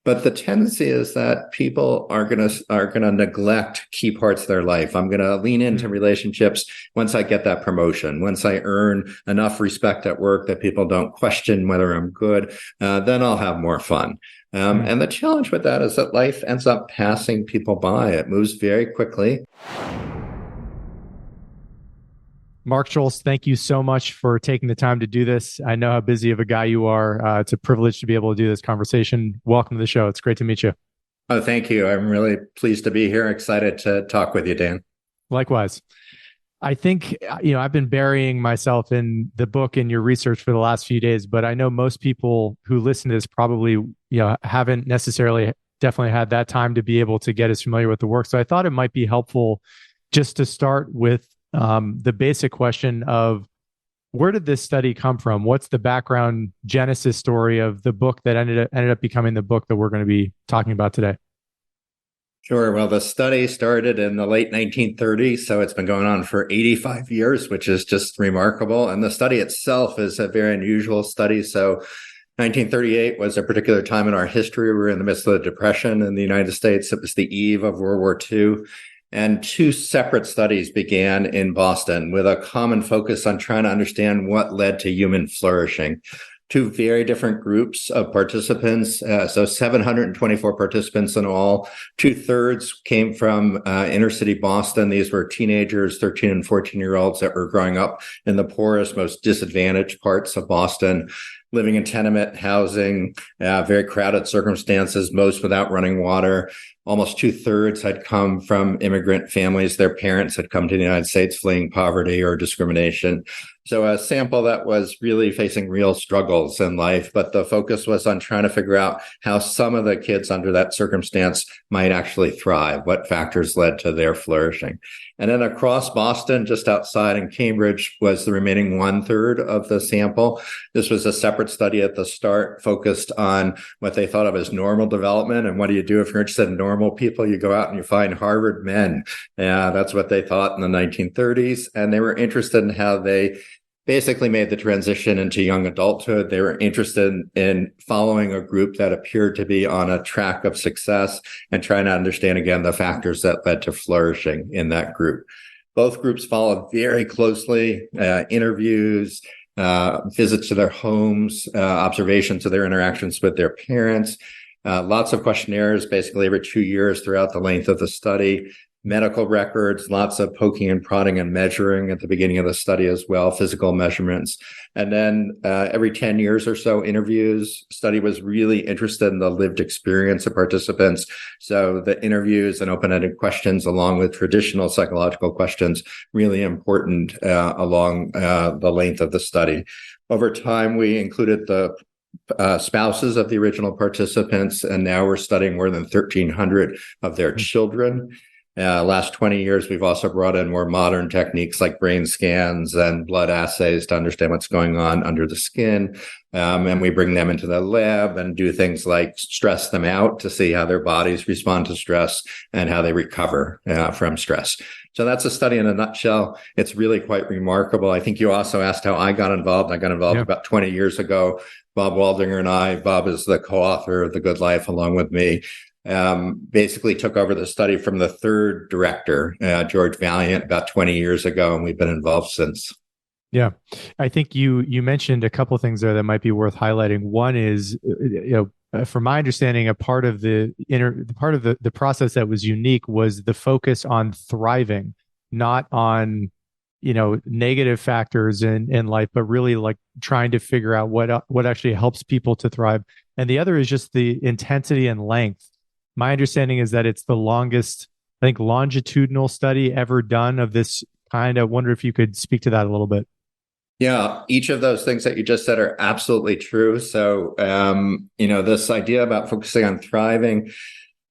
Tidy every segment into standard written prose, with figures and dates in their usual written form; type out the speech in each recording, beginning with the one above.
But the tendency is that people are gonna neglect key parts of their life. I'm gonna lean into relationships once I get that promotion, once I earn enough respect at work that people don't question whether I'm good, then I'll have more fun. And the challenge with that is that life ends up passing people by. It moves very quickly. Marc Schulz, thank you so much for taking the time to do this. I know how busy of a guy you are. It's a privilege to be able to do this conversation. Welcome to the show. It's great to meet you. Oh, thank you. I'm really pleased to be here. Excited to talk with you, Dan. Likewise. I think, I've been burying myself in the book and your research for the last few days, but I know most people who listen to this probably, haven't necessarily definitely had that time to be able to get as familiar with the work. So I thought it might be helpful just to start with the basic question of where did this study come from? What's the background genesis story of the book that ended up becoming the book that we're going to be talking about today? Sure. Well, the study started in the late 1930s, so it's been going on for 85 years, which is just remarkable. And the study itself is a very unusual study. So 1938 was a particular time in our history. We were in the midst of the Depression in the United States. It was the eve of World War II. And two separate studies began in Boston with a common focus on trying to understand what led to human flourishing. Two very different groups of participants, so 724 participants in all. 2/3 came from inner city Boston. These were teenagers, 13 and 14-year-olds that were growing up in the poorest, most disadvantaged parts of Boston, living in tenement housing, very crowded circumstances, most without running water. Almost 2/3 had come from immigrant families. Their parents had come to the United States fleeing poverty or discrimination. So a sample that was really facing real struggles in life, but the focus was on trying to figure out how some of the kids under that circumstance might actually thrive, what factors led to their flourishing. And then across Boston, just outside in Cambridge, was the remaining 1/3 of the sample. This was a separate study at the start focused on what they thought of as normal development. And what do you do if you're interested in normal people? You go out and you find Harvard men. That's what they thought in the 1930s. And they were interested in how they basically made the transition into young adulthood. They were interested in following a group that appeared to be on a track of success and trying to understand, again, the factors that led to flourishing in that group. Both groups followed very closely, interviews, visits to their homes, observations of their interactions with their parents, lots of questionnaires, basically every 2 years throughout the length of the study. Medical records, lots of poking and prodding and measuring at the beginning of the study as well, physical measurements. And then every 10 years or so, interviews. Study was really interested in the lived experience of participants. So the interviews and open-ended questions, along with traditional psychological questions, really important along the length of the study. Over time, we included the spouses of the original participants, and now we're studying more than 1,300 of their children. Last 20 years, we've also brought in more modern techniques like brain scans and blood assays to understand what's going on under the skin. And we bring them into the lab and do things like stress them out to see how their bodies respond to stress and how they recover from stress. So that's a study in a nutshell. It's really quite remarkable. I think you also asked how I got involved. I got involved about 20 years ago. Bob Waldinger and I, Bob is the co-author of The Good Life along with me, basically took over the study from the third director, George Valiant, about 20 years ago, and we've been involved since. Yeah, I think you mentioned a couple of things there that might be worth highlighting. One is, from my understanding, a part of the process that was unique was the focus on thriving, not on negative factors in life, but really like trying to figure out what actually helps people to thrive. And the other is just the intensity and length. My understanding is that it's the longest, I think, longitudinal study ever done of this kind. I wonder if you could speak to that a little bit. Yeah, each of those things that you just said are absolutely true. So, this idea about focusing on thriving,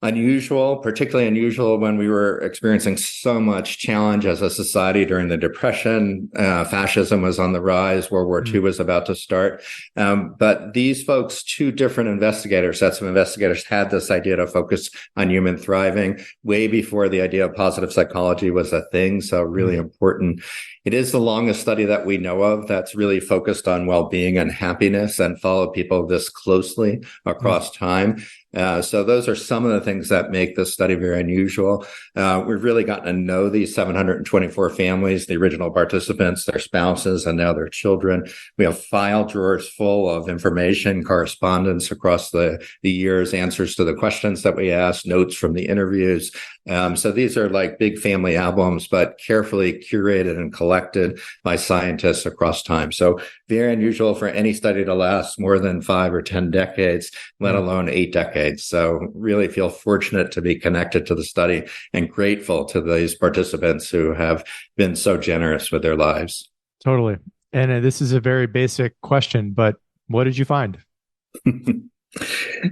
particularly unusual when we were experiencing so much challenge as a society during the Depression. Fascism was on the rise. World War II was about to start. But these folks, two different sets of investigators, had this idea to focus on human thriving way before the idea of positive psychology was a thing. So really important. It is the longest study that we know of that's really focused on well-being and happiness and followed people this closely across time. So those are some of the things that make this study very unusual. We've really gotten to know these 724 families, the original participants, their spouses, and now their children. We have file drawers full of information, correspondence across the years, answers to the questions that we asked, notes from the interviews. So these are like big family albums, but carefully curated and collected by scientists across time. So very unusual for any study to last more than 5 or 10 decades, let alone 8 decades. So really feel fortunate to be connected to the study and grateful to these participants who have been so generous with their lives. Totally. And this is a very basic question, but what did you find?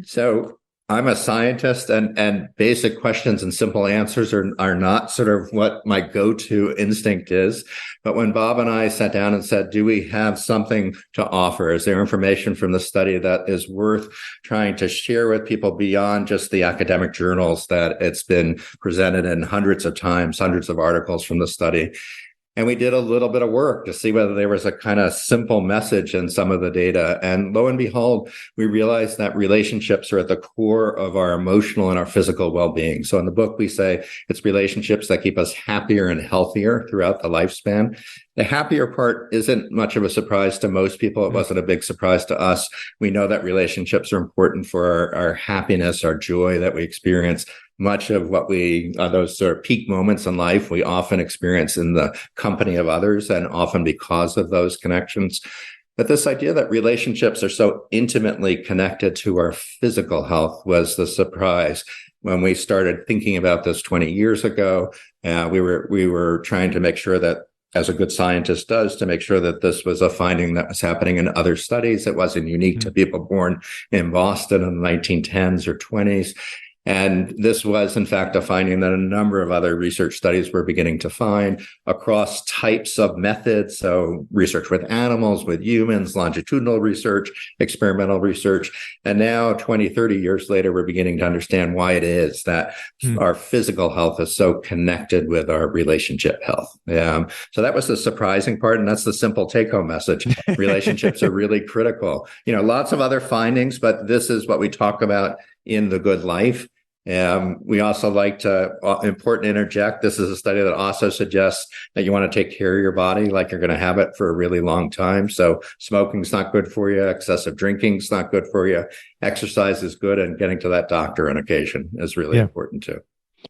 So I'm a scientist, and basic questions and simple answers are not sort of what my go-to instinct is. But when Bob and I sat down and said, do we have something to offer? Is there information from the study that is worth trying to share with people beyond just the academic journals that it's been presented in hundreds of times, hundreds of articles from the study? And we did a little bit of work to see whether there was a kind of simple message in some of the data. And lo and behold, we realized that relationships are at the core of our emotional and our physical well-being. So in the book, we say it's relationships that keep us happier and healthier throughout the lifespan. The happier part isn't much of a surprise to most people. It wasn't a big surprise to us. We know that relationships are important for our happiness, our joy that we experience. Much of what those sort of peak moments in life, we often experience in the company of others and often because of those connections. But this idea that relationships are so intimately connected to our physical health was the surprise. When we started thinking about this 20 years ago, we were trying to make sure that, as a good scientist does, to make sure that this was a finding that was happening in other studies. It wasn't unique to people born in Boston in the 1910s or 20s. And this was, in fact, a finding that a number of other research studies were beginning to find across types of methods. So research with animals, with humans, longitudinal research, experimental research. And now 20, 30 years later, we're beginning to understand why it is that our physical health is so connected with our relationship health. So that was the surprising part. And that's the simple take-home message. Relationships are really critical. Lots of other findings, but this is what we talk about in The Good Life. We also like to important interject. This is a study that also suggests that you want to take care of your body like you're going to have it for a really long time. So smoking's not good for you. Excessive drinking's not good for you. Exercise is good, and getting to that doctor on occasion is really important too.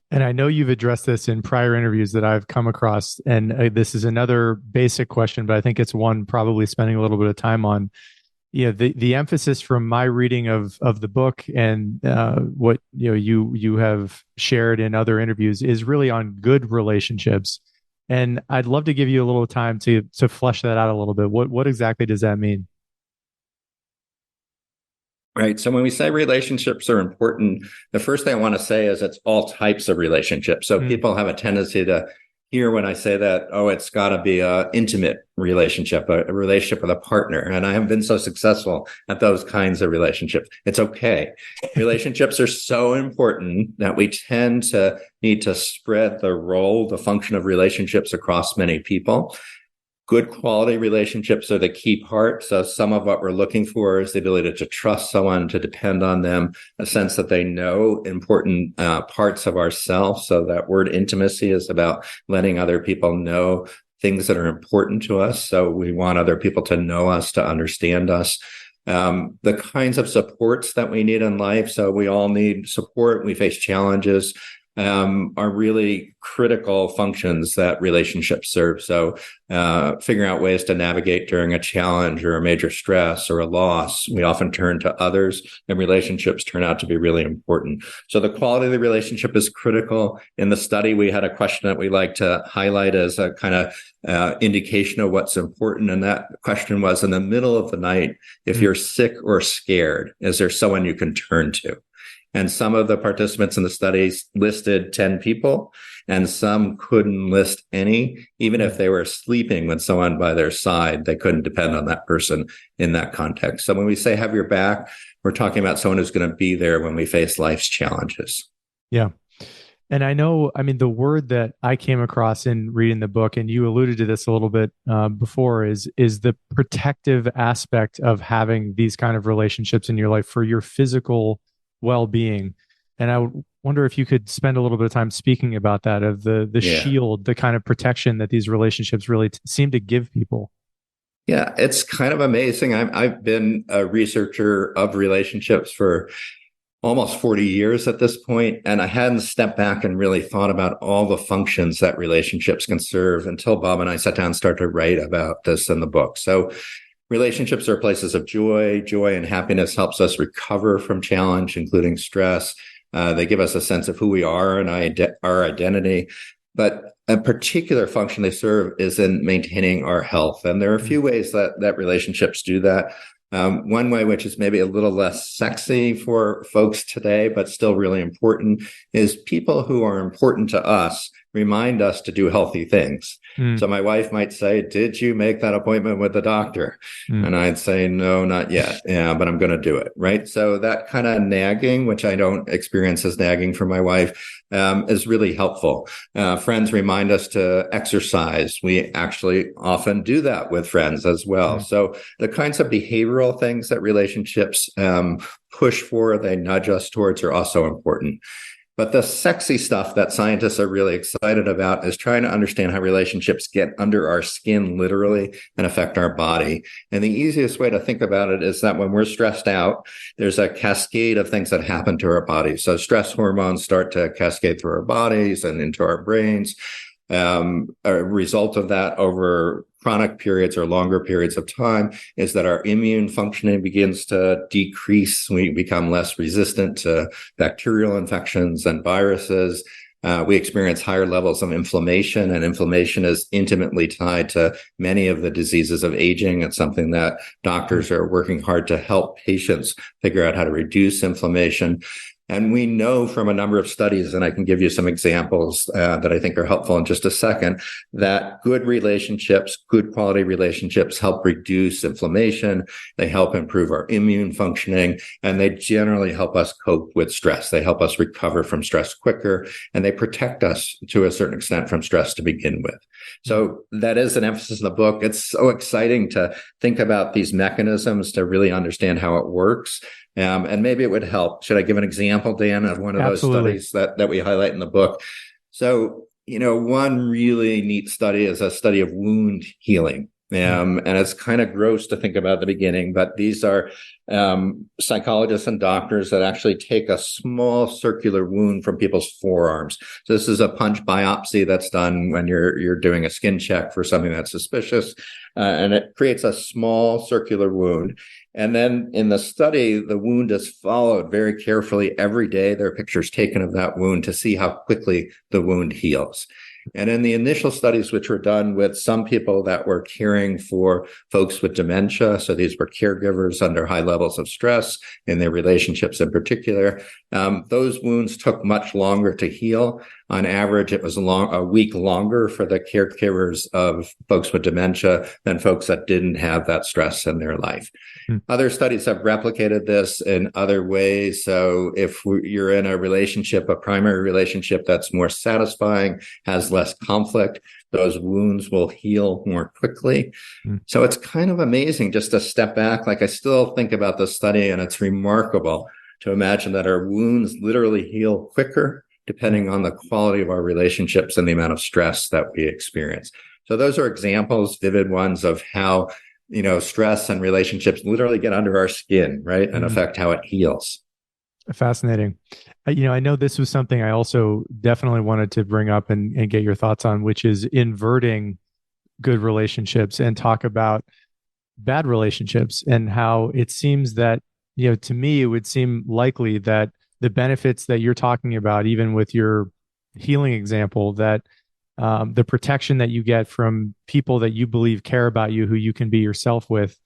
And I know you've addressed this in prior interviews that I've come across, and this is another basic question, but I think it's one probably spending a little bit of time on. The emphasis from my reading of the book and what you have shared in other interviews is really on good relationships. And I'd love to give you a little time to flesh that out a little bit. What exactly does that mean? Right. So when we say relationships are important, the first thing I want to say is it's all types of relationships. So people have a tendency to hear when I say that, it's got to be an intimate relationship, a relationship with a partner. And I haven't been so successful at those kinds of relationships. It's okay. Relationships are so important that we tend to need to spread the function of relationships across many people. Good quality relationships are the key part. So some of what we're looking for is the ability to trust someone, to depend on them, a sense that they know important parts of ourselves. So that word intimacy is about letting other people know things that are important to us. So we want other people to know us, to understand us. The kinds of supports that we need in life. So we all need support. We face challenges. Are really critical functions that relationships serve. So figuring out ways to navigate during a challenge or a major stress or a loss, we often turn to others, and relationships turn out to be really important. So the quality of the relationship is critical. In the study, we had a question that we like to highlight as a kind of indication of what's important. And that question was, in the middle of the night, if you're sick or scared, is there someone you can turn to? And some of the participants in the studies listed 10 people, and some couldn't list any. Even if they were sleeping with someone by their side, they couldn't depend on that person in that context. So when we say have your back, we're talking about someone who's going to be there when we face life's challenges. Yeah. And the word that I came across in reading the book, and you alluded to this a little bit before, is the protective aspect of having these kind of relationships in your life for your physical well-being. And I wonder if you could spend a little bit of time speaking about that, of the Yeah. shield, the kind of protection that these relationships really seem to give people. Yeah, it's kind of amazing. I've been a researcher of relationships for almost 40 years at this point, and I hadn't stepped back and really thought about all the functions that relationships can serve until Bob and I sat down and started to write about this in the book. So relationships are places of joy. Joy and happiness helps us recover from challenge, including stress. They give us a sense of who we are and our identity. But a particular function they serve is in maintaining our health. And there are a few ways that relationships do that. One way, which is maybe a little less sexy for folks today, but still really important, is people who are important to us remind us to do healthy things. So my wife might say, "Did you make that appointment with the doctor?" And I'd say, "No, not yet. Yeah, but I'm going to do it." Right. So that kind of nagging, which I don't experience as nagging from my wife, is really helpful. Friends remind us to exercise. We actually often do that with friends as well. So the kinds of behavioral things that relationships push for, they nudge us towards, are also important. But the sexy stuff that scientists are really excited about is trying to understand how relationships get under our skin, literally, and affect our body. And the easiest way to think about it is that when we're stressed out, there's a cascade of things that happen to our bodies. So stress hormones start to cascade through our bodies and into our brains. A result of that over chronic periods or longer periods of time is that our immune functioning begins to decrease. We become less resistant to bacterial infections and viruses. We experience higher levels of inflammation, and inflammation is intimately tied to many of the diseases of aging. It's something that doctors are working hard to help patients figure out how to reduce inflammation. And we know from a number of studies, and I can give you some examples that I think are helpful in just a second, that good relationships, good quality relationships help reduce inflammation. They help improve our immune functioning, and they generally help us cope with stress. They help us recover from stress quicker, and they protect us to a certain extent from stress to begin with. So that is an emphasis in the book. It's so exciting to think about these mechanisms to really understand how it works. And maybe it would help. Should I give an example, Dan, of one of those studies that we highlight in the book? So, one really neat study is a study of wound healing. And it's kind of gross to think about at the beginning, but these are psychologists and doctors that actually take a small circular wound from people's forearms. So this is a punch biopsy that's done when you're doing a skin check for something that's suspicious, and it creates a small circular wound. And then in the study, the wound is followed very carefully every day. There are pictures taken of that wound to see how quickly the wound heals. And in the initial studies, which were done with some people that were caring for folks with dementia, so these were caregivers under high levels of stress in their relationships in particular, those wounds took much longer to heal. On average, it was a week longer for the caregivers of folks with dementia than folks that didn't have that stress in their life. Other studies have replicated this in other ways. So if you're in a relationship, a primary relationship that's more satisfying, has less conflict, those wounds will heal more quickly. So it's kind of amazing just to step back. Like, I still think about this study, and it's remarkable to imagine that our wounds literally heal quicker depending on the quality of our relationships and the amount of stress that we experience. So those are examples, vivid ones, of how, stress and relationships literally get under our skin, right? And affect how it heals. Fascinating. I know this was something I also definitely wanted to bring up and get your thoughts on, which is inverting good relationships and talk about bad relationships, and how it seems that, to me, it would seem likely that the benefits that you're talking about, even with your healing example, that the protection that you get from people that you believe care about you, who you can be yourself with,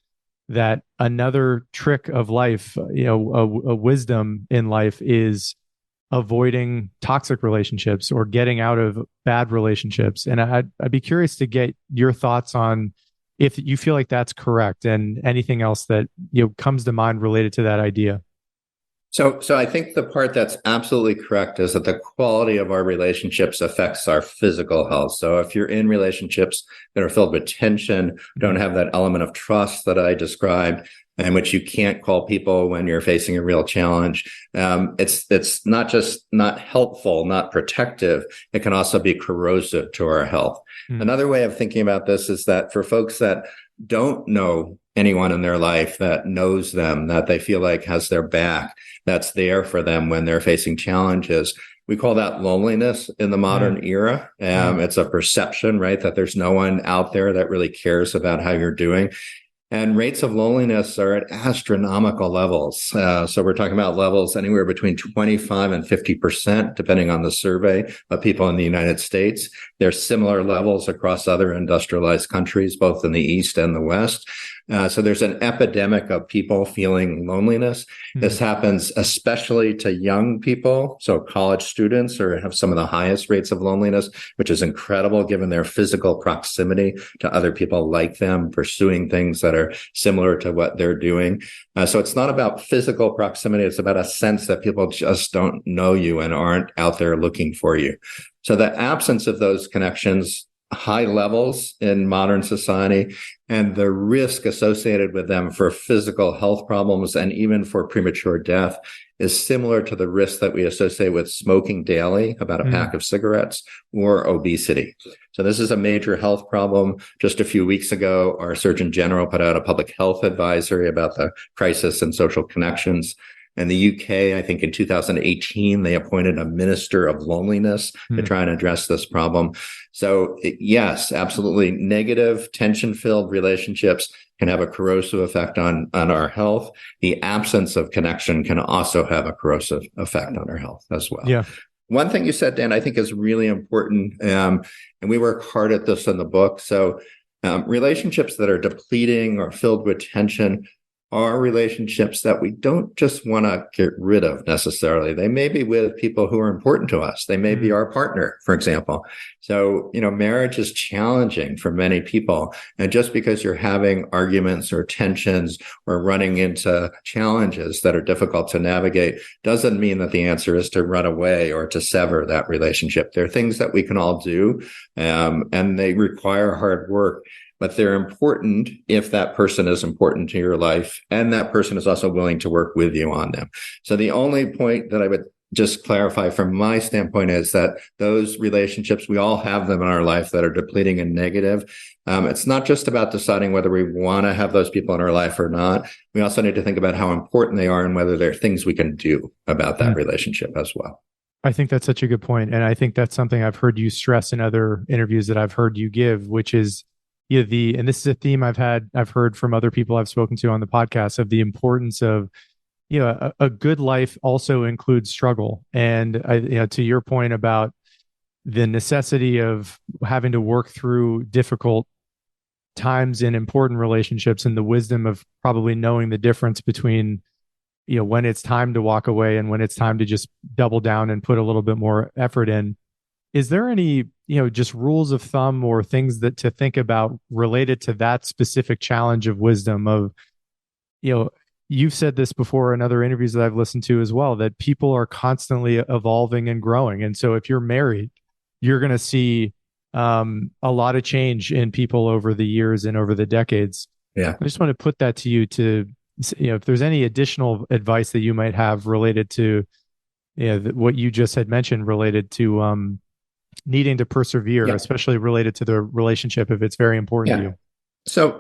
that another trick of life, a wisdom in life, is avoiding toxic relationships or getting out of bad relationships. And I'd be curious to get your thoughts on if you feel like that's correct, and anything else that comes to mind related to that idea. So I think the part that's absolutely correct is that the quality of our relationships affects our physical health. So if you're in relationships that are filled with tension, don't have that element of trust that I described, in which you can't call people when you're facing a real challenge. It's not just not helpful, not protective. It can also be corrosive to our health. Another way of thinking about this is that for folks that don't know anyone in their life that knows them, that they feel like has their back, that's there for them when they're facing challenges, we call that loneliness in the modern era. It's a perception, right, that there's no one out there that really cares about how you're doing. And rates of loneliness are at astronomical levels. So we're talking about levels anywhere between 25 and 50%, depending on the survey of people in the United States. There's similar levels across other industrialized countries, both in the East and the West. So there's an epidemic of people feeling loneliness. This happens especially to young people. So college students have some of the highest rates of loneliness, which is incredible given their physical proximity to other people like them, pursuing things that are similar to what they're doing. So it's not about physical proximity. It's about a sense that people just don't know you and aren't out there looking for you. So the absence of those connections, high levels in modern society, and the risk associated with them for physical health problems and even for premature death is similar to the risk that we associate with smoking daily, about a pack of cigarettes, or obesity. So this is a major health problem. Just a few weeks ago, our Surgeon General put out a public health advisory about the crisis in social connections. In the UK, I think in 2018, they appointed a minister of loneliness to try and address this problem. So yes, absolutely. Negative, tension-filled relationships can have a corrosive effect on our health. The absence of connection can also have a corrosive effect on our health as well. Yeah. One thing you said, Dan, I think is really important, and we work hard at this in the book. So relationships that are depleting or filled with tension are relationships that we don't just want to get rid of necessarily. They may be with people who are important to us. They may be our partner, for example. So, marriage is challenging for many people. And just because you're having arguments or tensions or running into challenges that are difficult to navigate doesn't mean that the answer is to run away or to sever that relationship. There are things that we can all do, and they require hard work. But they're important if that person is important to your life and that person is also willing to work with you on them. So the only point that I would just clarify from my standpoint is that those relationships, we all have them in our life that are depleting and negative. It's not just about deciding whether we want to have those people in our life or not. We also need to think about how important they are and whether there are things we can do about that relationship as well. I think that's such a good point. And I think that's something I've heard you stress in other interviews that I've heard you give, which is and this is a theme I've heard from other people I've spoken to on the podcast, of the importance of, a good life also includes struggle. And to your point about the necessity of having to work through difficult times in important relationships, and the wisdom of probably knowing the difference between, when it's time to walk away and when it's time to just double down and put a little bit more effort in. Is there any, just rules of thumb or things that to think about related to that specific challenge of wisdom of, you've said this before in other interviews that I've listened to as well, that people are constantly evolving and growing. And so if you're married, you're going to see a lot of change in people over the years and over the decades. Yeah. I just want to put that to you to, if there's any additional advice that you might have related to, what you just had mentioned related to, needing to persevere, especially related to the relationship if it's very important to you. So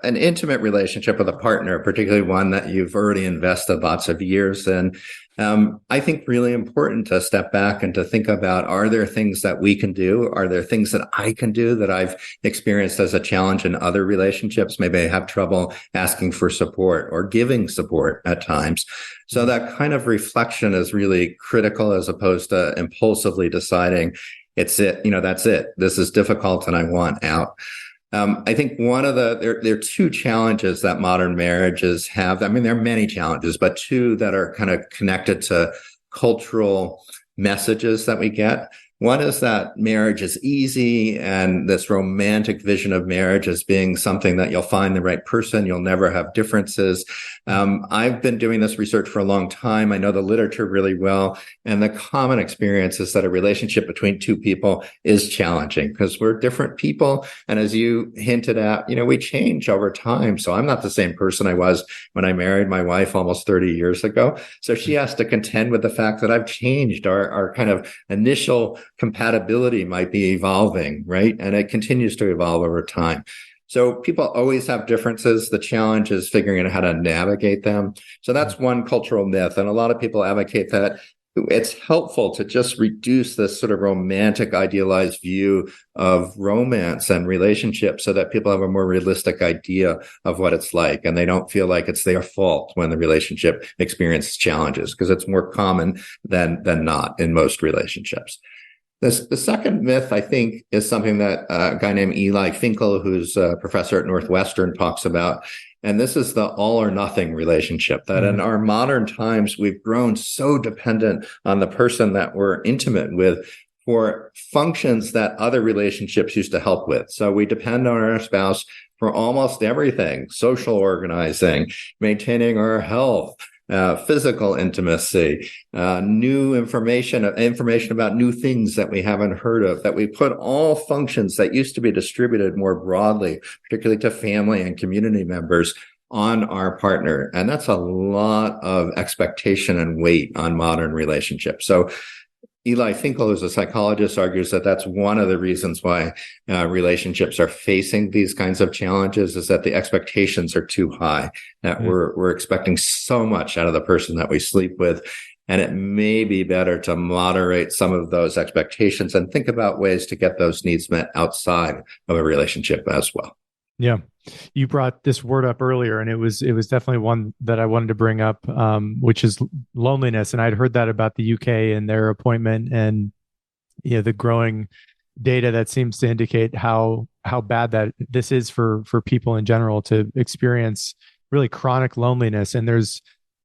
an intimate relationship with a partner, particularly one that you've already invested lots of years in, I think really important to step back and to think about, are there things that we can do? Are there things that I can do that I've experienced as a challenge in other relationships? Maybe I have trouble asking for support or giving support at times. So that kind of reflection is really critical, as opposed to impulsively deciding, that's it. This is difficult and I want out. I think there are two challenges that modern marriages have. I mean, there are many challenges, but two that are kind of connected to cultural messages that we get. One is that marriage is easy, and this romantic vision of marriage as being something that you'll find the right person, you'll never have differences. I've been doing this research for a long time. I know the literature really well, and the common experience is that a relationship between two people is challenging because we're different people. And as you hinted at, we change over time. So I'm not the same person I was when I married my wife almost 30 years ago. So she has to contend with the fact that I've changed. Our kind of initial compatibility might be evolving, right? And it continues to evolve over time. So people always have differences. The challenge is figuring out how to navigate them. So that's one cultural myth. And a lot of people advocate that it's helpful to just reduce this sort of romantic, idealized view of romance and relationships so that people have a more realistic idea of what it's like. And they don't feel like it's their fault when the relationship experiences challenges, because it's more common than not in most relationships. The second myth, I think, is something that a guy named Eli Finkel, who's a professor at Northwestern, talks about. And this is the all or nothing relationship, that in our modern times, we've grown so dependent on the person that we're intimate with for functions that other relationships used to help with. So we depend on our spouse for almost everything: social organizing, maintaining our health, physical intimacy, new information about new things that we haven't heard of, that we put all functions that used to be distributed more broadly, particularly to family and community members, on our partner. And that's a lot of expectation and weight on modern relationships. So Eli Finkel, who's a psychologist, argues that that's one of the reasons why relationships are facing these kinds of challenges, is that the expectations are too high, that we're expecting so much out of the person that we sleep with. And it may be better to moderate some of those expectations and think about ways to get those needs met outside of a relationship as well. Yeah. You brought this word up earlier, and it was definitely one that I wanted to bring up, which is loneliness. And I'd heard that about the UK and their appointment, and the growing data that seems to indicate how bad that this is for people in general to experience really chronic loneliness. And there's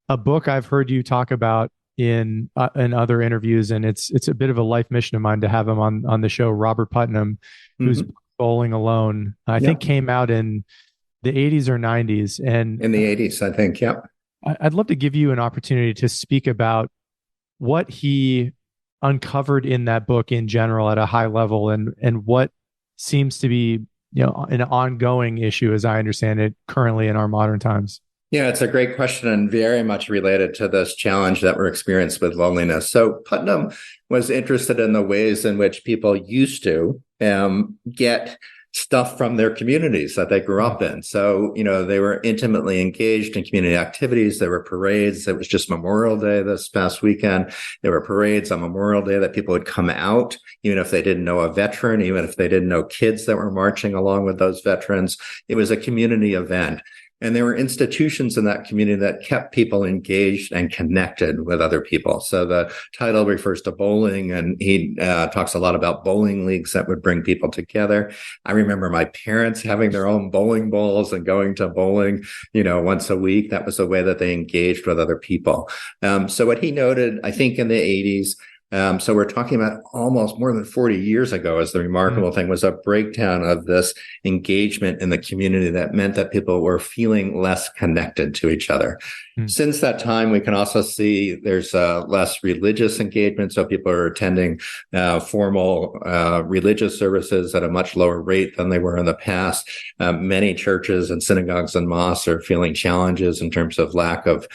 a book I've heard you talk about in other interviews, and it's a bit of a life mission of mine to have him on the show. Robert Putnam, who's Bowling Alone, I think came out in the 80s or 90s. And in the 80s, I think. Yeah. I'd love to give you an opportunity to speak about what he uncovered in that book in general at a high level, and what seems to be, an ongoing issue, as I understand it, currently in our modern times. Yeah, it's a great question and very much related to this challenge that we're experiencing with loneliness. So Putnam was interested in the ways in which people used to get stuff from their communities that they grew up in. So, they were intimately engaged in community activities. There were parades. It was just Memorial Day this past weekend. There were parades on Memorial Day that people would come out, even if they didn't know a veteran, even if they didn't know kids that were marching along with those veterans. It was a community event. And there were institutions in that community that kept people engaged and connected with other people. So the title refers to bowling, and he talks a lot about bowling leagues that would bring people together. I remember my parents having their own bowling balls and going to bowling, once a week. That was the way that they engaged with other people. So what he noted, I think in the 80s, so we're talking about almost more than 40 years ago, as the remarkable thing was a breakdown of this engagement in the community that meant that people were feeling less connected to each other. Since that time, we can also see there's less religious engagement. So people are attending formal religious services at a much lower rate than they were in the past. Many churches and synagogues and mosques are feeling challenges in terms of lack of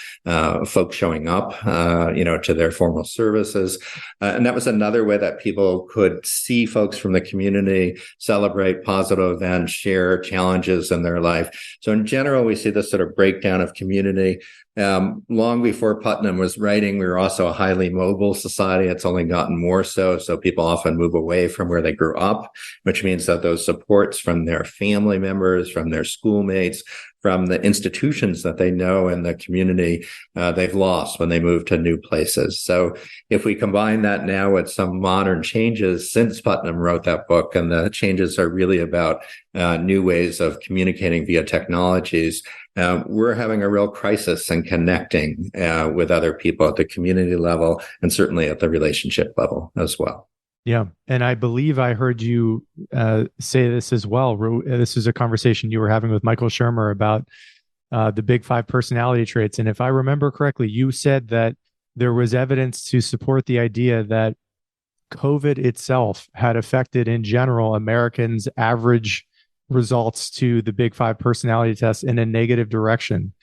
folks showing up, to their formal services. And that was another way that people could see folks from the community, celebrate positive events, share challenges in their life. So in general, we see this sort of breakdown of community. Long before Putnam was writing, we were also a highly mobile society. It's only gotten more so. So people often move away from where they grew up, which means that those supports from their family members, from their schoolmates, from the institutions that they know in the community, they've lost when they move to new places. So if we combine that now with some modern changes since Putnam wrote that book, and the changes are really about new ways of communicating via technologies, we're having a real crisis in connecting with other people at the community level, and certainly at the relationship level as well. Yeah. And I believe I heard you say this as well. This is a conversation you were having with Michael Shermer about the big five personality traits. And if I remember correctly, you said that there was evidence to support the idea that COVID itself had affected, in general, Americans' average results to the big five personality tests in a negative direction.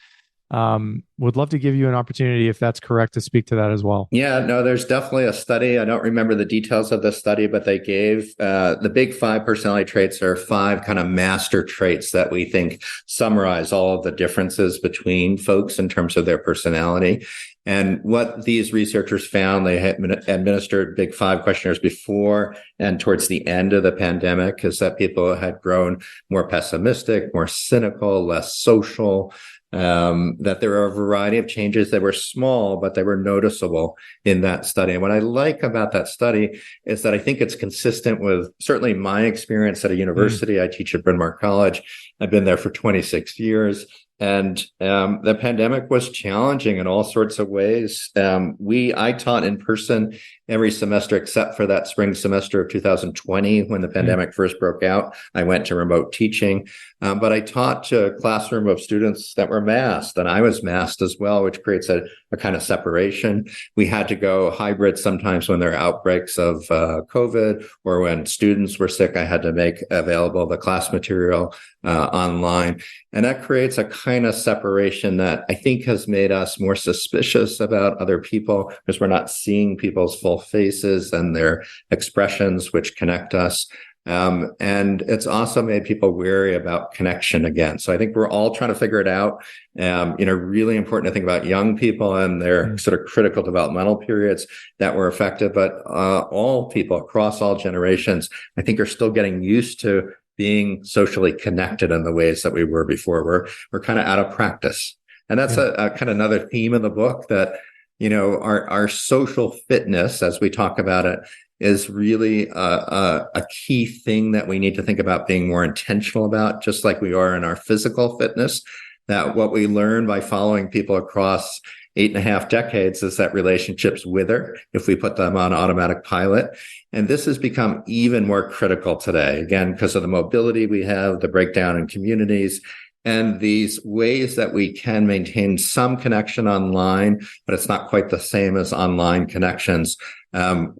Would love to give you an opportunity, if that's correct, to speak to that as well. Yeah, no, there's definitely a study. I don't remember the details of the study, but they gave the big five personality traits are five kind of master traits that we think summarize all of the differences between folks in terms of their personality. And what these researchers found, they had administered big five questionnaires before and towards the end of the pandemic, is that people had grown more pessimistic, more cynical, less social. That there are a variety of changes that were small, but they were noticeable in that study. And what I like about that study is that I think it's consistent with certainly my experience at a university. I teach at Bryn Mawr College. I've been there for 26 years. And the pandemic was challenging in all sorts of ways. I taught in person every semester except for that spring semester of 2020 when the pandemic first broke out. I went to remote teaching, but I taught to a classroom of students that were masked, and I was masked as well, which creates a kind of separation. We had to go hybrid sometimes when there are outbreaks of COVID or when students were sick. I had to make available the class material online. And that creates a kind of separation that I think has made us more suspicious about other people because we're not seeing people's full faces and their expressions, which connect us. And it's also made people wary about connection again. So I think we're all trying to figure it out. Really important to think about young people and their sort of critical developmental periods that were affected, but all people across all generations, I think, are still getting used to being socially connected in the ways that we were before. We're kind of out of practice. And that's a kind of another theme in the book that, our social fitness, as we talk about it, is really a key thing that we need to think about being more intentional about, just like we are in our physical fitness. That what we learn by following people across 8.5 decades is that relationships wither if we put them on automatic pilot. And this has become even more critical today, again, because of the mobility we have, the breakdown in communities, and these ways that we can maintain some connection online, but it's not quite the same as online connections.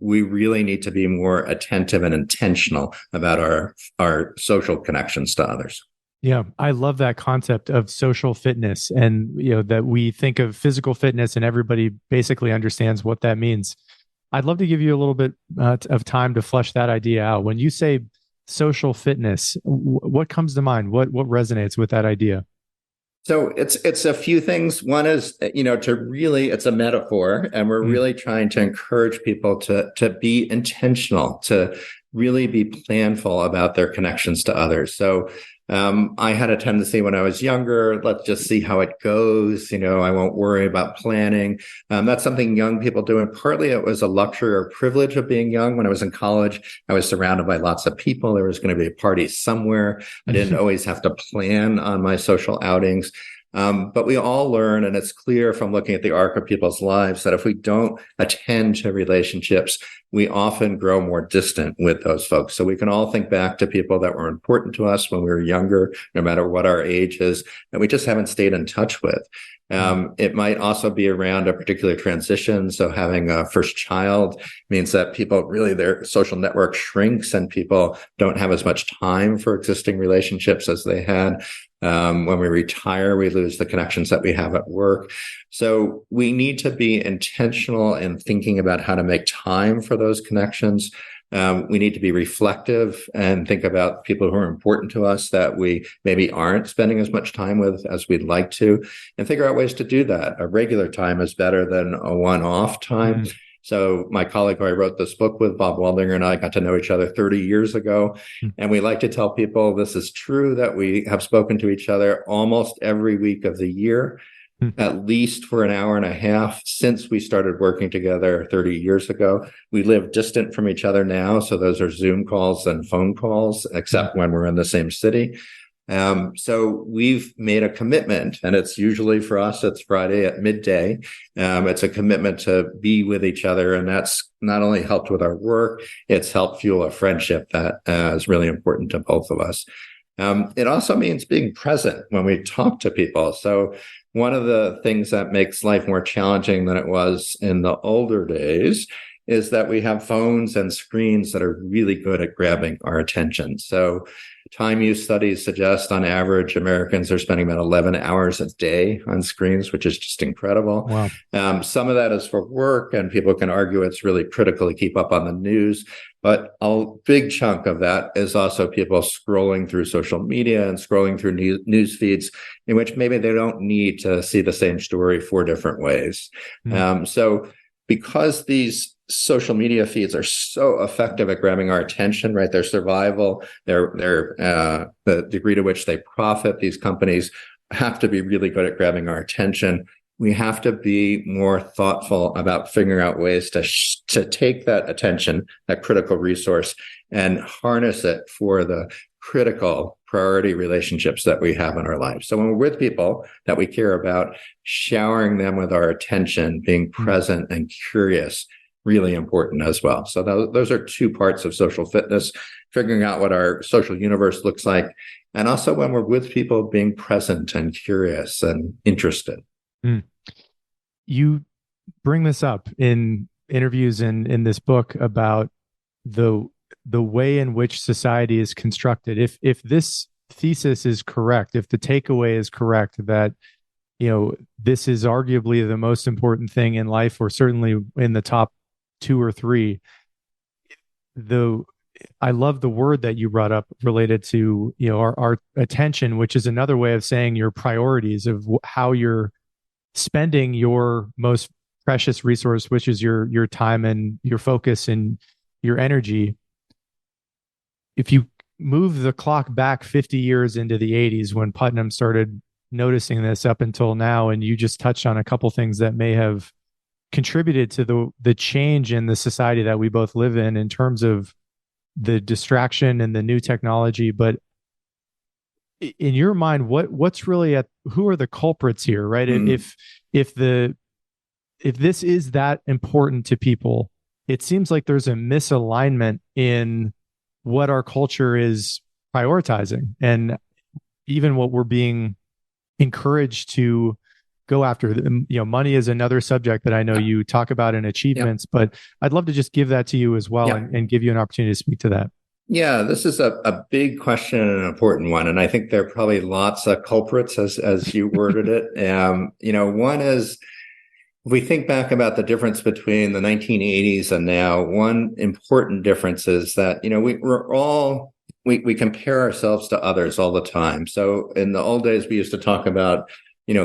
We really need to be more attentive and intentional about our social connections to others. Yeah, I love that concept of social fitness, and that we think of physical fitness and everybody basically understands what that means. I'd love to give you a little bit of time to flesh that idea out. When you say social fitness, what comes to mind? What resonates with that idea? So it's a few things. One is, it's a metaphor, and we're really trying to encourage people to be intentional, to really be planful about their connections to others. So I had a tendency when I was younger, let's just see how it goes. I won't worry about planning. That's something young people do. And partly it was a luxury or privilege of being young. When I was in college, I was surrounded by lots of people. There was going to be a party somewhere. I didn't always have to plan on my social outings. But we all learn, and it's clear from looking at the arc of people's lives, that if we don't attend to relationships, we often grow more distant with those folks. So we can all think back to people that were important to us when we were younger, no matter what our age is, and we just haven't stayed in touch with. It might also be around a particular transition. So having a first child means that people really, their social network shrinks and people don't have as much time for existing relationships as they had. When we retire, we lose the connections that we have at work. So we need to be intentional in thinking about how to make time for those connections. We need to be reflective and think about people who are important to us that we maybe aren't spending as much time with as we'd like to, and figure out ways to do that. A regular time is better than a one-off time. So my colleague who I wrote this book with, Bob Waldinger, and I got to know each other 30 years ago. And we like to tell people this is true, that we have spoken to each other almost every week of the year, at least for an hour and a half since we started working together 30 years ago. We live distant from each other now, so those are Zoom calls and phone calls, except when we're in the same city. So we've made a commitment, and it's usually for us, it's Friday at midday. It's a commitment to be with each other. And that's not only helped with our work, it's helped fuel a friendship that is really important to both of us. It also means being present when we talk to people. So one of the things that makes life more challenging than it was in the older days is that we have phones and screens that are really good at grabbing our attention. So time use studies suggest on average Americans are spending about 11 hours a day on screens, which is just incredible. Wow. Some of that is for work, and people can argue it's really critical to keep up on the news. But a big chunk of that is also people scrolling through social media and scrolling through news feeds in which maybe they don't need to see the same story 4 different ways. So because these social media feeds are so effective at grabbing our attention, right? Their survival, the degree to which they profit, these companies have to be really good at grabbing our attention. We have to be more thoughtful about figuring out ways to take that attention, that critical resource, and harness it for the critical priority relationships that we have in our lives. So when we're with people that we care about, showering them with our attention, being present and curious, really important as well. So those are 2 parts of social fitness, figuring out what our social universe looks like. And also when we're with people, being present and curious and interested. You bring this up in interviews in this book about the way in which society is constructed. If this thesis is correct, if the takeaway is correct that, this is arguably the most important thing in life, or certainly in the top 2 or 3, I love the word that you brought up related to, our attention, which is another way of saying your priorities of how you're spending your most precious resource, which is your time and your focus and your energy. If you move the clock back 50 years into the 80s when Putnam started noticing this up until now, and you just touched on a couple things that may have contributed to the change in the society that we both live in terms of the distraction and the new technology. But in your mind, what's really who are the culprits here, right? If this is that important to people, it seems like there's a misalignment in what our culture is prioritizing and even what we're being encouraged to go after. Money is another subject that I know you talk about in achievements, but I'd love to just give that to you as well and give you an opportunity to speak to that. Yeah, this is a big question and an important one. And I think there are probably lots of culprits as you worded it. One is, if we think back about the difference between the 1980s and now, one important difference is that, we compare ourselves to others all the time. So in the old days, we used to talk about,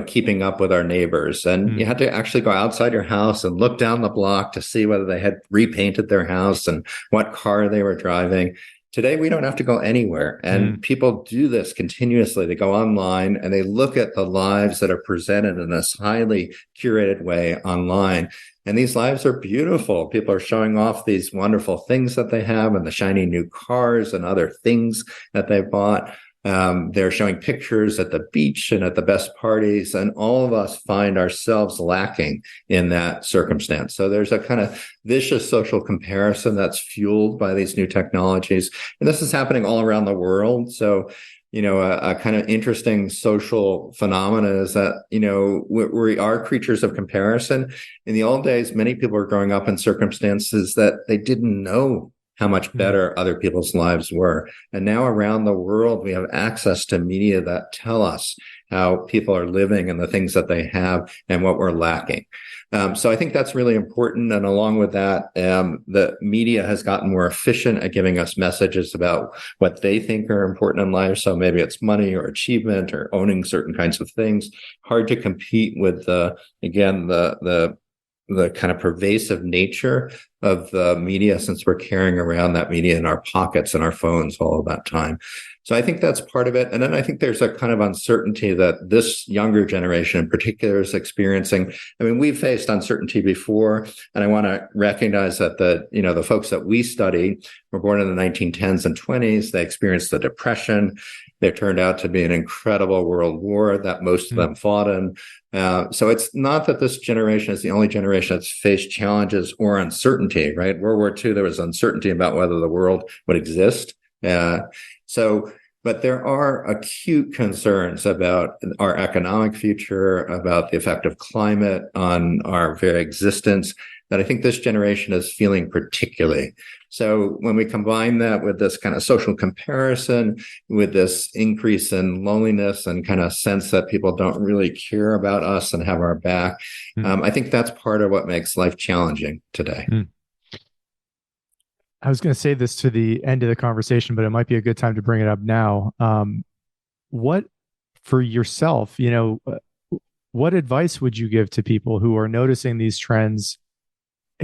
keeping up with our neighbors, and you had to actually go outside your house and look down the block to see whether they had repainted their house and what car they were driving. Today, we don't have to go anywhere. And people do this continuously. They go online and they look at the lives that are presented in this highly curated way online. And these lives are beautiful. People are showing off these wonderful things that they have and the shiny new cars and other things that they bought. They're showing pictures at the beach and at the best parties, and all of us find ourselves lacking in that circumstance. So there's a kind of vicious social comparison that's fueled by these new technologies. And this is happening all around the world. So, a kind of interesting social phenomenon is that, we are creatures of comparison. In the old days, many people were growing up in circumstances that they didn't know how much better other people's lives were. And now around the world, we have access to media that tell us how people are living and the things that they have and what we're lacking. So I think that's really important. And along with that, the media has gotten more efficient at giving us messages about what they think are important in life. So maybe it's money or achievement or owning certain kinds of things. Hard to compete with the kind of pervasive nature of the media, since we're carrying around that media in our pockets and our phones all of that time. So I think that's part of it. And then I think there's a kind of uncertainty that this younger generation in particular is experiencing. I mean, we've faced uncertainty before, and I want to recognize that the folks that we study were born in the 1910s and 20s. They experienced the Depression. There turned out to be an incredible world war that most of them fought in. So it's not that this generation is the only generation that's faced challenges or uncertainty, right? World War II, there was uncertainty about whether the world would exist. But there are acute concerns about our economic future, about the effect of climate on our very existence, that I think this generation is feeling particularly. So when we combine that with this kind of social comparison, with this increase in loneliness and kind of sense that people don't really care about us and have our back, I think that's part of what makes life challenging today. I was going to say this to the end of the conversation, but it might be a good time to bring it up now. What, for yourself, what advice would you give to people who are noticing these trends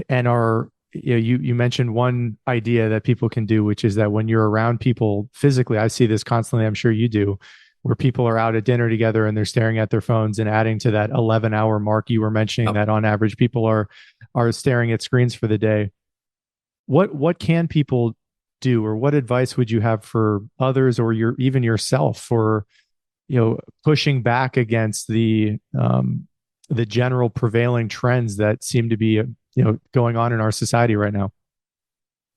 and are, you mentioned one idea that people can do, which is that when you're around people physically, I see this constantly, I'm sure you do, where people are out at dinner together and they're staring at their phones and adding to that 11-hour mark you were mentioning, that on average people are staring at screens for the day. What can people do, or what advice would you have for others or even yourself for, pushing back against the general prevailing trends that seem to be, going on in our society right now?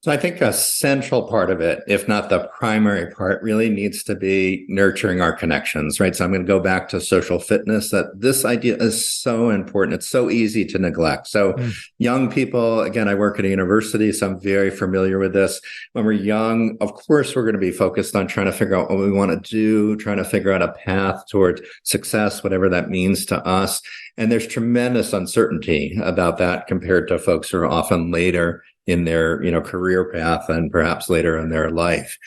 So I think a central part of it, if not the primary part, really needs to be nurturing our connections, right? So I'm going to go back to social fitness, that this idea is so important. It's so easy to neglect. So young people, again, I work at a university, so I'm very familiar with this. When we're young, of course, we're going to be focused on trying to figure out what we want to do, trying to figure out a path toward success, whatever that means to us. And there's tremendous uncertainty about that compared to folks who are often later in their, career path and perhaps later in their life.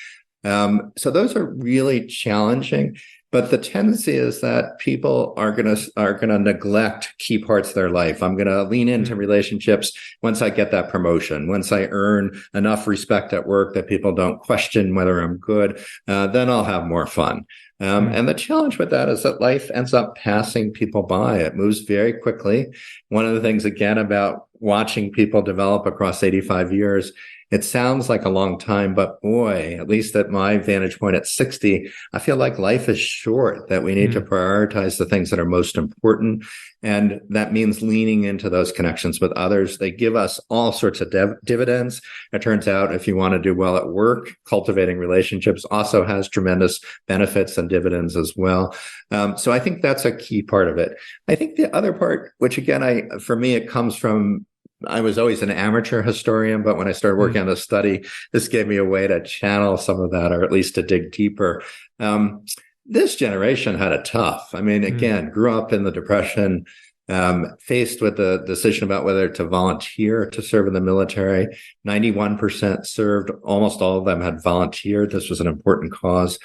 So those are really challenging. But the tendency is that people are gonna neglect key parts of their life. I'm gonna lean into relationships once I get that promotion, once I earn enough respect at work that people don't question whether I'm good, then I'll have more fun. And the challenge with that is that life ends up passing people by. It moves very quickly. One of the things, again, about watching people develop across 85 years, it sounds like a long time, but boy, at least at my vantage point at 60, I feel like life is short, that we need to prioritize the things that are most important. And that means leaning into those connections with others. They give us all sorts of dividends. It turns out if you want to do well at work, cultivating relationships also has tremendous benefits and dividends as well. So I think that's a key part of it. I think the other part, which again, for me, it comes from, I was always an amateur historian, but when I started working on the study, this gave me a way to channel some of that, or at least to dig deeper. This generation had it tough. I mean, again, grew up in the Depression, faced with the decision about whether to volunteer to serve in the military. 91% served. Almost all of them had volunteered. This was an important cause.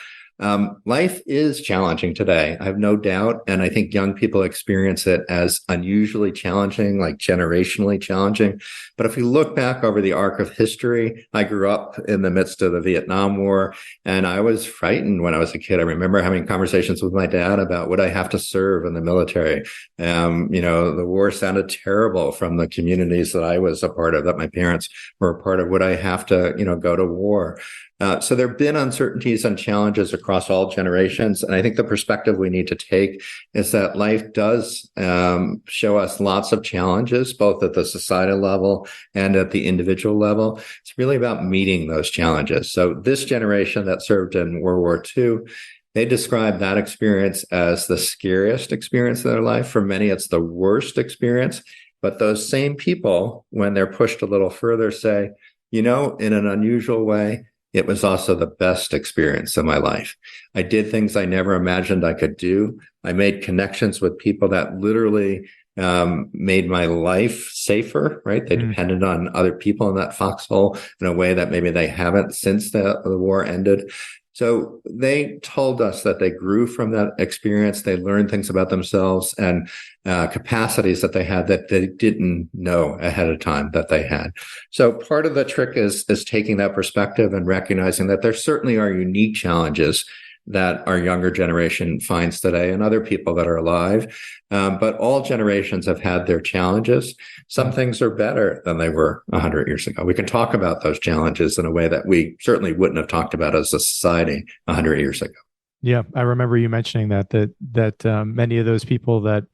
Life is challenging today, I have no doubt. And I think young people experience it as unusually challenging, like generationally challenging. But if we look back over the arc of history, I grew up in the midst of the Vietnam War, and I was frightened when I was a kid. I remember having conversations with my dad about, would I have to serve in the military? The war sounded terrible from the communities that I was a part of, that my parents were a part of. Would I have to, go to war? So there have been uncertainties and challenges across all generations. And I think the perspective we need to take is that life does show us lots of challenges, both at the societal level and at the individual level. It's really about meeting those challenges. So this generation that served in World War II, they describe that experience as the scariest experience of their life. For many, it's the worst experience. But those same people, when they're pushed a little further, say, in an unusual way, it was also the best experience of my life. I did things I never imagined I could do. I made connections with people that literally made my life safer, right? They depended on other people in that foxhole in a way that maybe they haven't since the war ended. So they told us that they grew from that experience. They learned things about themselves and capacities that they had that they didn't know ahead of time that they had. So part of the trick is taking that perspective and recognizing that there certainly are unique challenges that our younger generation finds today and other people that are alive. But all generations have had their challenges. Some things are better than they were 100 years ago. We can talk about those challenges in a way that we certainly wouldn't have talked about as a society 100 years ago. Yeah, I remember you mentioning that many of those people that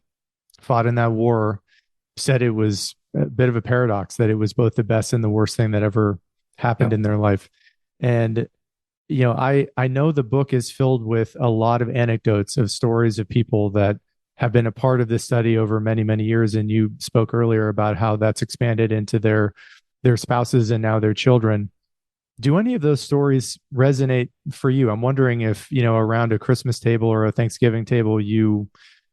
fought in that war said it was a bit of a paradox, that it was both the best and the worst thing that ever happened in their life. And I know the book is filled with a lot of anecdotes of stories of people that have been a part of this study over many, many years. And you spoke earlier about how that's expanded into their spouses and now their children. Do any of those stories resonate for you? I'm wondering if, around a Christmas table or a Thanksgiving table, you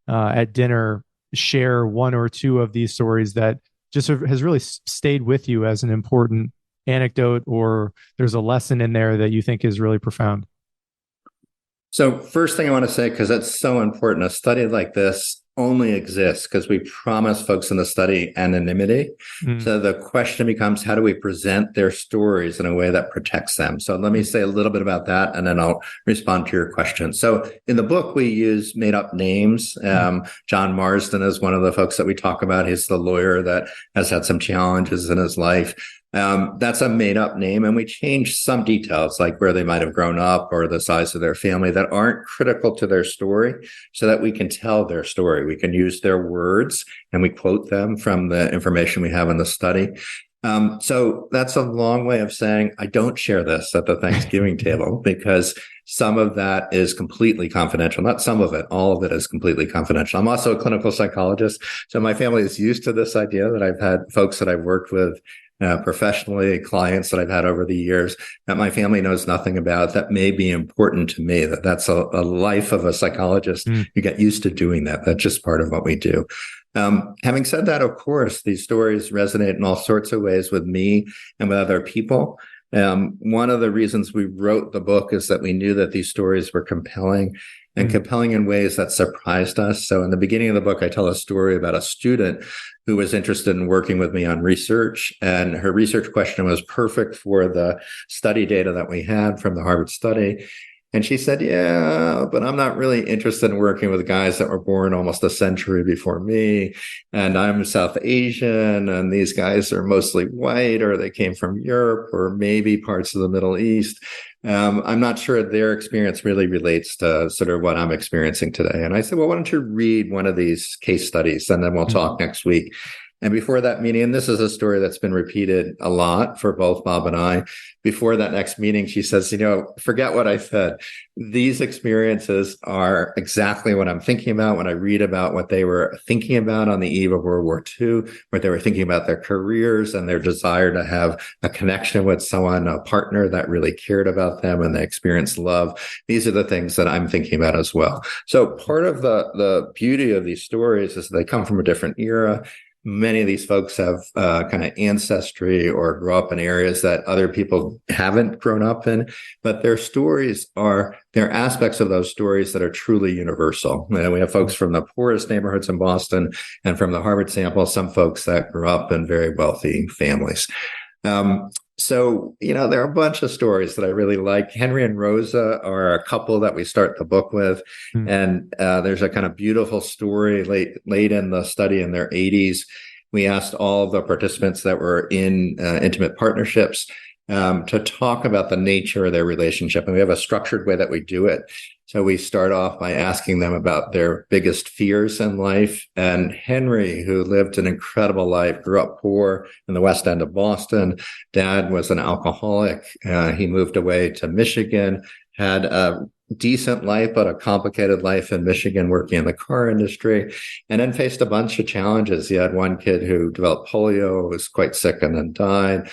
at dinner share one or two of these stories that just has really stayed with you as an important anecdote, or there's a lesson in there that you think is really profound? So first thing I want to say, because that's so important, a study like this only exists because we promise folks in the study anonymity. So the question becomes, how do we present their stories in a way that protects them? So let me say a little bit about that, and then I'll respond to your question. So in the book, we use made up names. John Marsden is one of the folks that we talk about. He's the lawyer that has had some challenges in his life. That's a made up name, and we change some details like where they might have grown up or the size of their family that aren't critical to their story, so that we can tell their story. We can use their words and we quote them from the information we have in the study. So that's a long way of saying I don't share this at the Thanksgiving table because some of that is completely confidential. Not some of it, all of it is completely confidential. I'm also a clinical psychologist, so my family is used to this idea that I've had folks that I've worked with professionally, clients that I've had over the years that my family knows nothing about that may be important to me. That's a life of a psychologist. You get used to doing that. That's just part of what we do. Having said that, of course, these stories resonate in all sorts of ways with me and with other people. One of the reasons we wrote the book is that we knew that these stories were compelling and compelling in ways that surprised us. So in the beginning of the book, I tell a story about a student who was interested in working with me on research, and her research question was perfect for the study data that we had from the Harvard study. And she said, yeah, but I'm not really interested in working with guys that were born almost a century before me. And I'm South Asian, and these guys are mostly white, or they came from Europe or maybe parts of the Middle East. I'm not sure their experience really relates to sort of what I'm experiencing today. And I said, well, why don't you read one of these case studies, and then we'll talk next week. And before that meeting, and this is a story that's been repeated a lot for both Bob and I, before that next meeting, she says, forget what I said. These experiences are exactly what I'm thinking about when I read about what they were thinking about on the eve of World War II, where they were thinking about their careers and their desire to have a connection with someone, a partner that really cared about them, and they experienced love. These are the things that I'm thinking about as well. So part of the beauty of these stories is they come from a different era. Many of these folks have kind of ancestry or grew up in areas that other people haven't grown up in, but their stories they're aspects of those stories that are truly universal. And we have folks from the poorest neighborhoods in Boston, and from the Harvard sample, some folks that grew up in very wealthy families. So, there are a bunch of stories that I really like. Henry and Rosa are a couple that we start the book with. And there's a kind of beautiful story late in the study in their 80s. We asked all of the participants that were in intimate partnerships to talk about the nature of their relationship. And we have a structured way that we do it. So we start off by asking them about their biggest fears in life. And Henry, who lived an incredible life, grew up poor in the West End of Boston. Dad was an alcoholic. He moved away to Michigan, had a decent life, but a complicated life in Michigan, working in the car industry, and then faced a bunch of challenges. He had one kid who developed polio, was quite sick, and then died.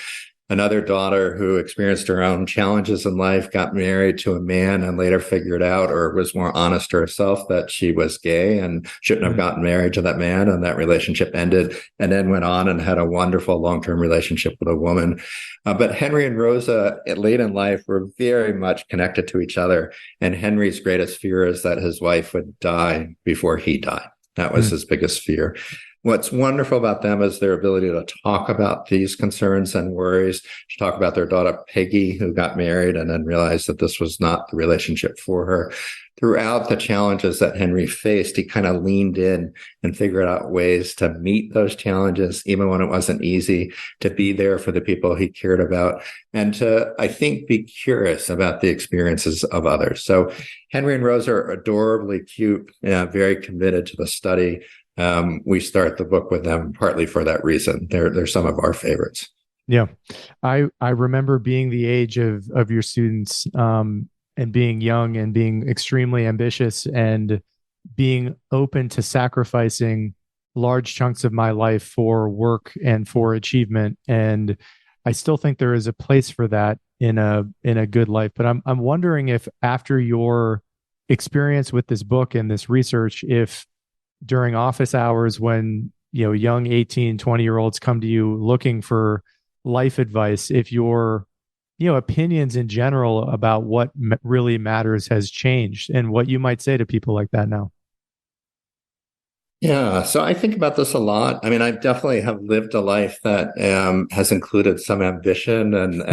another daughter who experienced her own challenges in life, got married to a man, and later figured out, or was more honest to herself, that she was gay and shouldn't have gotten married to that man. And that relationship ended, and then went on and had a wonderful long-term relationship with a woman. But Henry and Rosa, late in life, were very much connected to each other. And Henry's greatest fear is that his wife would die before he died. That was his biggest fear. What's wonderful about them is their ability to talk about these concerns and worries, to talk about their daughter, Peggy, who got married and then realized that this was not the relationship for her. Throughout the challenges that Henry faced, he kind of leaned in and figured out ways to meet those challenges, even when it wasn't easy, to be there for the people he cared about, and to, I think, be curious about the experiences of others. So Henry and Rose are adorably cute, very committed to the study. We start the book with them partly for that reason. They're some of our favorites. Yeah. I remember being the age of your students, and being young and being extremely ambitious and being open to sacrificing large chunks of my life for work and for achievement. And I still think there is a place for that in a good life. But I'm wondering if, after your experience with this book and this research, if during office hours, when young 18, 20-year-olds come to you looking for life advice, if your opinions in general about what really matters has changed, and what you might say to people like that now. Yeah, so I think about this a lot. I mean, I definitely have lived a life that has included some ambition, and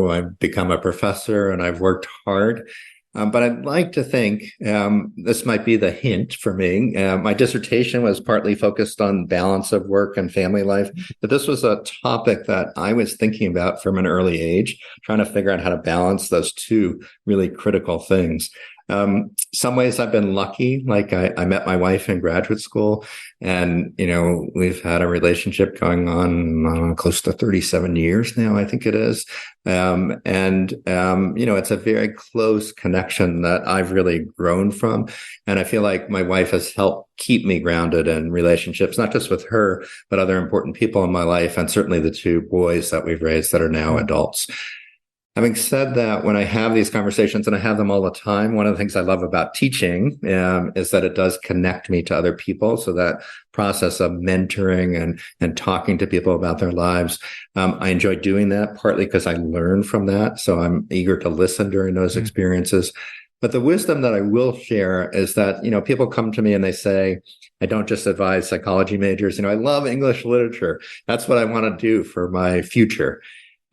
I've become a professor and I've worked hard. But I'd like to think this might be the hint for me. My dissertation was partly focused on balance of work and family life, but this was a topic that I was thinking about from an early age, trying to figure out how to balance those two really critical things. Some ways I've been lucky, like I met my wife in graduate school, and, we've had a relationship going on close to 37 years now, I think it is. It's a very close connection that I've really grown from. And I feel like my wife has helped keep me grounded in relationships, not just with her, but other important people in my life, and certainly the two boys that we've raised that are now adults. Having said that, when I have these conversations, and I have them all the time, one of the things I love about teaching is that it does connect me to other people. So that process of mentoring and talking to people about their lives, I enjoy doing that, partly because I learn from that. So I'm eager to listen during those experiences. But the wisdom that I will share is that, people come to me and they say, I don't just advise psychology majors. I love English literature. That's what I want to do for my future.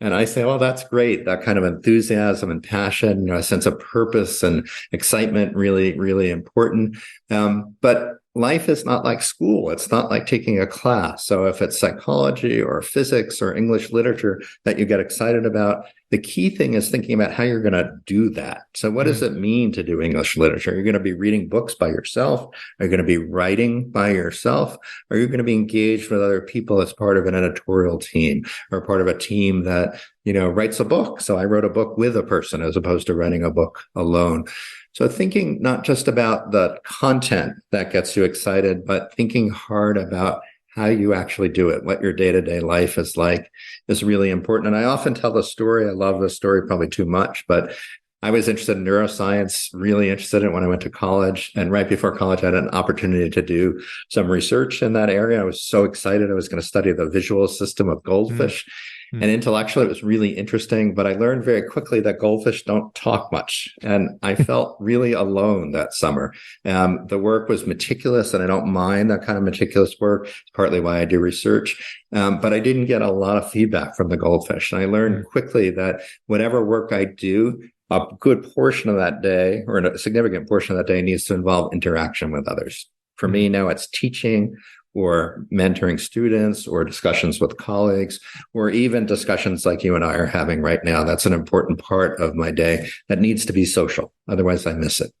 And I say, well, that's great. That kind of enthusiasm and passion, a sense of purpose and excitement, really, really important. But life is not like school. It's not like taking a class. So if it's psychology or physics or English literature that you get excited about, the key thing is thinking about how you're going to do that. So what does it mean to do English literature? You're going to be reading books by yourself? Are you going to be writing by yourself? Are you going to be engaged with other people as part of an editorial team, or part of a team that, writes a book? So I wrote a book with a person as opposed to writing a book alone. So thinking not just about the content that gets you excited, but thinking hard about how you actually do it, what your day-to-day life is like, is really important. And I often tell the story. I love the story probably too much, but I was interested in neuroscience, really interested in it when I went to college. And right before college, I had an opportunity to do some research in that area. I was so excited. I was going to study the visual system of goldfish. And intellectually, it was really interesting, but I learned very quickly that goldfish don't talk much. And I felt really alone that summer. The work was meticulous, and I don't mind that kind of meticulous work. It's partly why I do research. But I didn't get a lot of feedback from the goldfish. And I learned quickly that whatever work I do, a good portion of that day, or a significant portion of that day, needs to involve interaction with others. For me now, it's teaching, or mentoring students, or discussions with colleagues, or even discussions like you and I are having right now. That's an important part of my day that needs to be social. Otherwise, I miss it.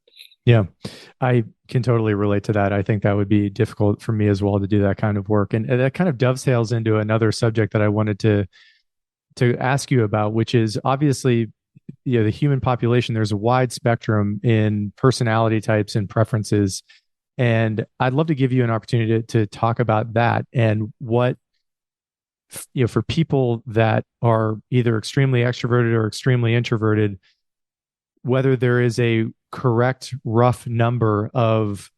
Yeah, I can totally relate to that. I think that would be difficult for me as well to do that kind of work. And that kind of dovetails into another subject that I wanted to ask you about, which is obviously, the human population. There's a wide spectrum in personality types and preferences. And I'd love to give you an opportunity to talk about that, and what for people that are either extremely extroverted or extremely introverted, whether there is a correct rough number of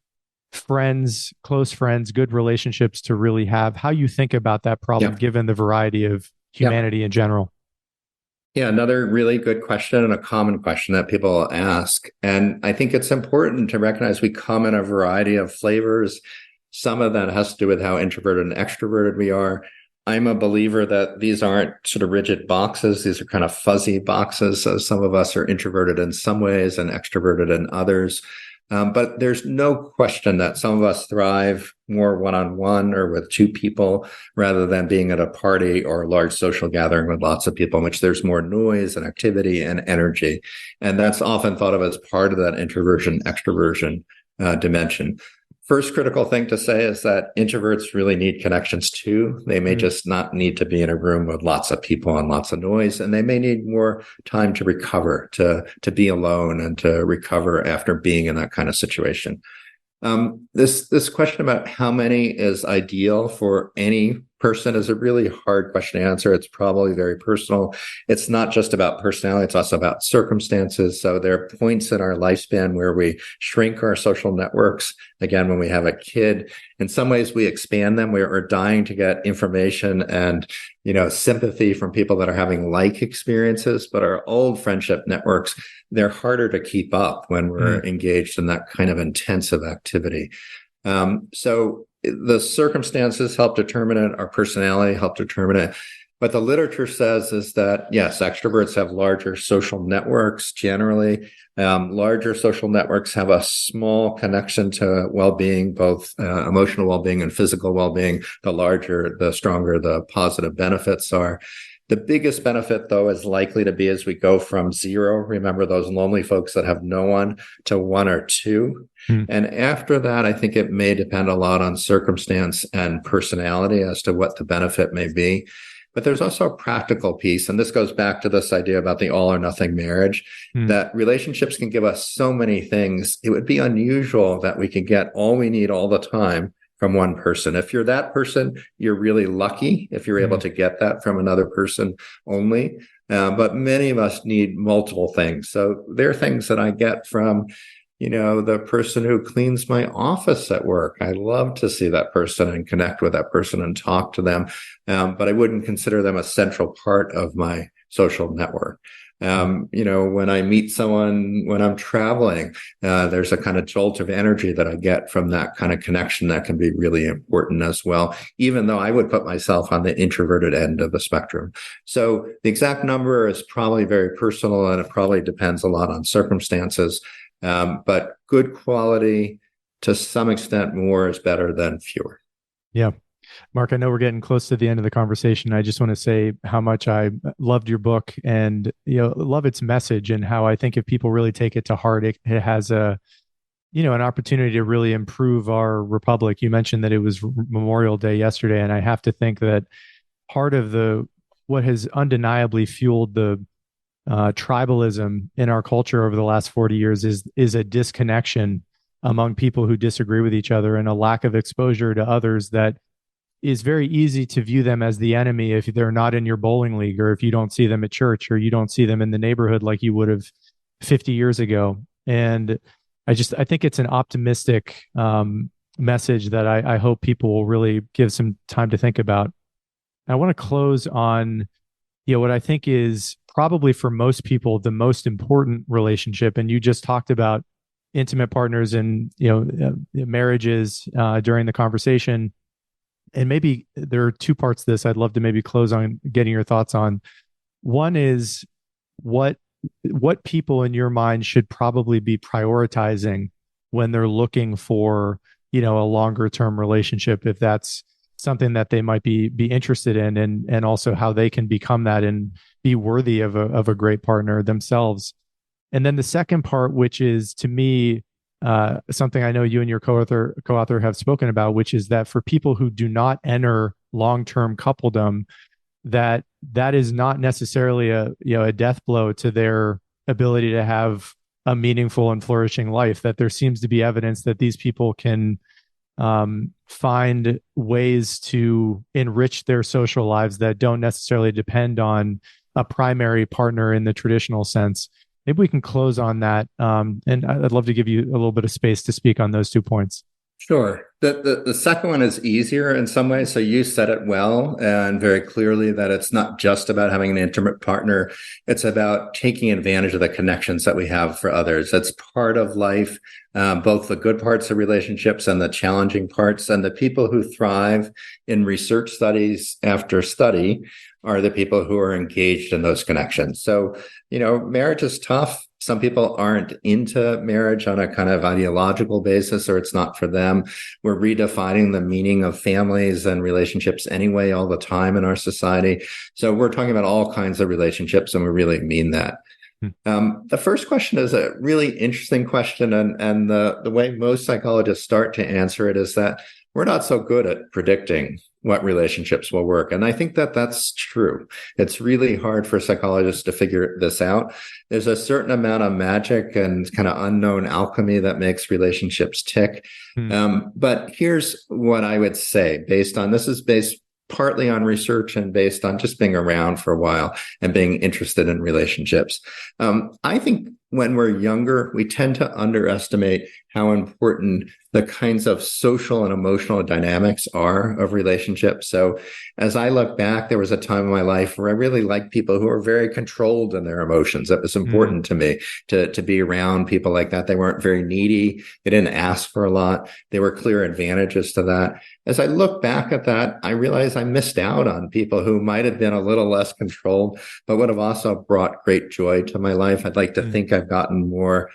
friends, close friends, good relationships to really have, how you think about that problem Yeah. given the variety of Yeah. humanity in general. Yeah, another really good question and a common question that people ask. And I think it's important to recognize we come in a variety of flavors. Some of that has to do with how introverted and extroverted we are. I'm a believer that these aren't sort of rigid boxes. These are kind of fuzzy boxes. So some of us are introverted in some ways and extroverted in others. But there's no question that some of us thrive more one-on-one or with two people rather than being at a party or a large social gathering with lots of people in which there's more noise and activity and energy. And that's often thought of as part of that introversion, extroversion dimension. First critical thing to say is that introverts really need connections too. They may just not need to be in a room with lots of people and lots of noise, and they may need more time to recover, to be alone and to recover after being in that kind of situation. This question about how many is ideal for any person is a really hard question to answer. It's probably very personal. It's not just about personality. It's also about circumstances. So there are points in our lifespan where we shrink our social networks. Again, when we have a kid, in some ways we expand them. We're dying to get information and, sympathy from people that are having like experiences, but our old friendship networks, they're harder to keep up when we're engaged in that kind of intensive activity. So the circumstances help determine it, our personality help determine it. What the literature says is that, yes, extroverts have larger social networks generally. Larger social networks have a small connection to well-being, both emotional well-being and physical well-being. The larger, the stronger the positive benefits are. The biggest benefit, though, is likely to be as we go from zero, remember those lonely folks that have no one, to one or two. And after that, I think it may depend a lot on circumstance and personality as to what the benefit may be. But there's also a practical piece, and this goes back to this idea about the all or nothing marriage, that relationships can give us so many things. It would be unusual that we could get all we need all the time from one person. If you're that person, you're really lucky if you're able to get that from another person only. But many of us need multiple things. So there are things that I get from, the person who cleans my office at work. I love to see that person and connect with that person and talk to them. But I wouldn't consider them a central part of my social network. When I meet someone, when I'm traveling, there's a kind of jolt of energy that I get from that kind of connection that can be really important as well, even though I would put myself on the introverted end of the spectrum. So the exact number is probably very personal and it probably depends a lot on circumstances. But good quality, to some extent, more is better than fewer. Yeah. Mark, I know we're getting close to the end of the conversation. I just want to say how much I loved your book and love its message, and how I think if people really take it to heart, it has an opportunity to really improve our republic. You mentioned that it was Memorial Day yesterday, and I have to think that part of what has undeniably fueled the tribalism in our culture over the last 40 years is a disconnection among people who disagree with each other, and a lack of exposure to others that is very easy to view them as the enemy if they're not in your bowling league, or if you don't see them at church, or you don't see them in the neighborhood like you would have 50 years ago. And I think it's an optimistic message that I hope people will really give some time to think about. I want to close on what I think is probably for most people the most important relationship. And you just talked about intimate partners and marriages during the conversation. And maybe there are two parts to this I'd love to maybe close on getting your thoughts on. One is what people in your mind should probably be prioritizing when they're looking for, a longer term relationship, if that's something that they might be interested in, and also how they can become that and be worthy of a great partner themselves. And then the second part, which is to me, something I know you and your co-author have spoken about, which is that for people who do not enter long-term coupledom, that is not necessarily a death blow to their ability to have a meaningful and flourishing life. That there seems to be evidence that these people can find ways to enrich their social lives that don't necessarily depend on a primary partner in the traditional sense. Maybe we can close on that. And I'd love to give you a little bit of space to speak on those 2 points. Sure. The second one is easier in some ways. So you said it well and very clearly that it's not just about having an intimate partner. It's about taking advantage of the connections that we have for others. That's part of life, both the good parts of relationships and the challenging parts. And the people who thrive in research studies after study are the people who are engaged in those connections. So, marriage is tough. Some people aren't into marriage on a kind of ideological basis, or it's not for them. We're redefining the meaning of families and relationships anyway, all the time in our society. So we're talking about all kinds of relationships, and we really mean that. The first question is a really interesting question, and the way most psychologists start to answer it is that we're not so good at predicting what relationships will work. And I think that that's true. It's really hard for psychologists to figure this out. There's a certain amount of magic and kind of unknown alchemy that makes relationships tick. But here's what I would say this is based partly on research and based on just being around for a while and being interested in relationships. I think when we're younger, we tend to underestimate how important the kinds of social and emotional dynamics are of relationships. So as I look back, there was a time in my life where I really liked people who were very controlled in their emotions. It was important to me to be around people like that. They weren't very needy. They didn't ask for a lot. There were clear advantages to that. As I look back at that, I realize I missed out on people who might have been a little less controlled, but would have also brought great joy to my life. I'd like to think I've gotten more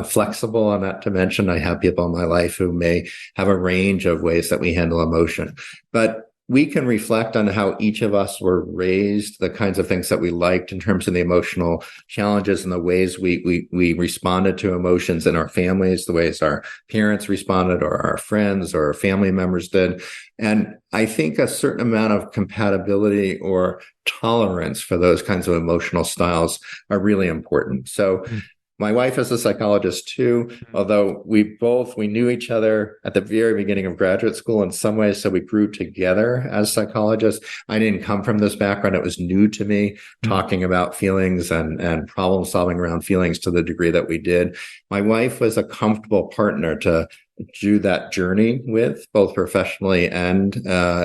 flexible on that dimension. I have people in my life who may have a range of ways that we handle emotion, but we can reflect on how each of us were raised, the kinds of things that we liked in terms of the emotional challenges and the ways we responded to emotions in our families, the ways our parents responded or our friends or our family members did. And I think a certain amount of compatibility or tolerance for those kinds of emotional styles are really important. So my wife is a psychologist too, although we knew each other at the very beginning of graduate school in some ways, so we grew together as psychologists. I didn't come from this background. It was new to me, talking about feelings and problem solving around feelings to the degree that we did. My wife was a comfortable partner to do that journey with, both professionally and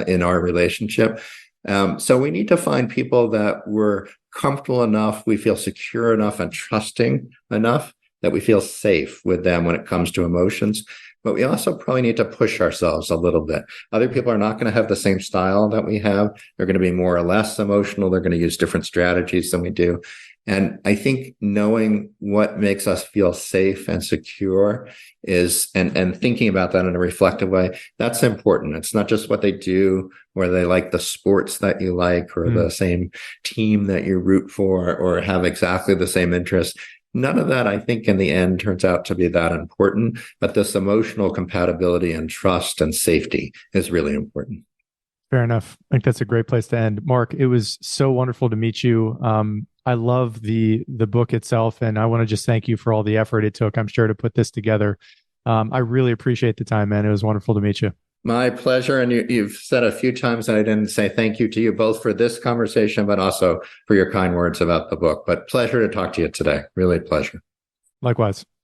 in our relationship. So we need to find people that we're comfortable enough, we feel secure enough and trusting enough that we feel safe with them when it comes to emotions. But we also probably need to push ourselves a little bit. Other people are not going to have the same style that we have. They're going to be more or less emotional. They're going to use different strategies than we do. And I think knowing what makes us feel safe and secure is, and thinking about that in a reflective way, that's important. It's not just what they do, or they like the sports that you like, or the same team that you root for, or have exactly the same interests. None of that, I think, in the end turns out to be that important. But this emotional compatibility and trust and safety is really important. Fair enough. I think that's a great place to end. Marc, it was so wonderful to meet you. I love the book itself, and I want to just thank you for all the effort it took, I'm sure, to put this together. I really appreciate the time, man. It was wonderful to meet you. My pleasure. And you've said a few times that I didn't say thank you to you, both for this conversation, but also for your kind words about the book. But pleasure to talk to you today. Really a pleasure. Likewise.